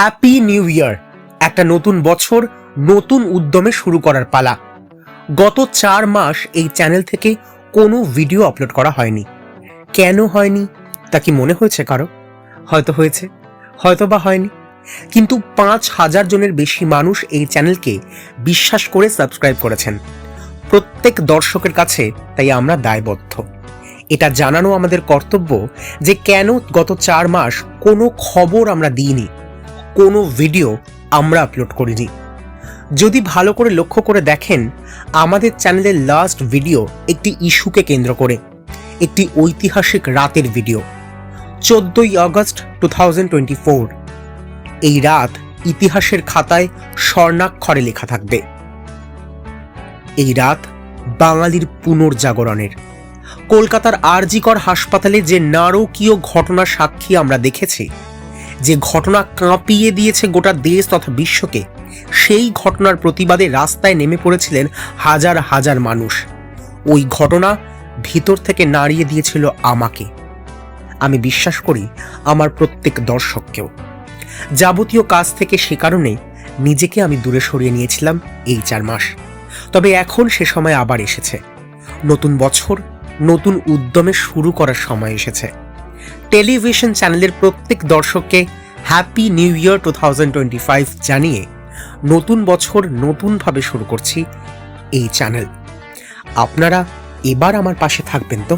Happy new year. একটা নতুন বছর নতুন উদ্যমে শুরু করার পালা। গত 4 মাস এই চ্যানেল থেকে কোনো ভিডিও আপলোড করা হয়নি। কেন হয়নি তা কি মনে হয়েছে কারো? হয়তো হয়েছে, হয়তো বা হয়নি, কিন্তু 5,000 জনের বেশি মানুষ এই চ্যানেলকে বিশ্বাস করে সাবস্ক্রাইব করেছেন। প্রত্যেক দর্শকের কাছে তাই আমরা দায়বদ্ধ। এটা জানানো আমাদের কর্তব্য যে কেন গত 4 মাস কোনো খবর আমরা দিইনি, কোনো ভিডিও আমরা আপলোড করিনি। যদি ভালো করে লক্ষ্য করে দেখেন, আমাদের চ্যানেলের লাস্ট ভিডিও একটি ইস্যুকে কেন্দ্র করে, একটি ঐতিহাসিক রাতের ভিডিও। 14ই আগস্ট 2024। এই রাত ইতিহাসের খাতায় স্বর্ণাক্ষরে লেখা থাকবে। এই রাত বাঙালির পুনর্জাগরণের। কলকাতার আরজিকর হাসপাতালে যে নারকীয় ঘটনার সাক্ষী আমরা দেখেছি, যে ঘটনা কাঁপিয়ে দিয়েছে গোটা দেশ তথা বিশ্বকে, সেই ঘটনার প্রতিবাদে রাস্তায় নেমে পড়েছিলেন হাজার হাজার মানুষ। ওই ঘটনা ভিতর থেকে নাড়িয়ে দিয়েছিল আমাকে, আমি বিশ্বাস করি আমার প্রত্যেক দর্শককেও। যাবতীয় কাজ থেকে সে কারণে নিজেকে আমি দূরে সরিয়ে নিয়েছিলাম এই 4 মাস। তবে এখন সে সময় আবার এসেছে। নতুন বছর নতুন উদ্যমে শুরু করার সময় এসেছে। টেলিভিশন চ্যানেলের প্রত্যেক দর্শককে হ্যাপি নিউ ইয়ার 2025 জানিয়ে নতুন বছর নতুনভাবে শুরু করছি এই চ্যানেল। আপনারা এবার আমার পাশে থাকবেন তো?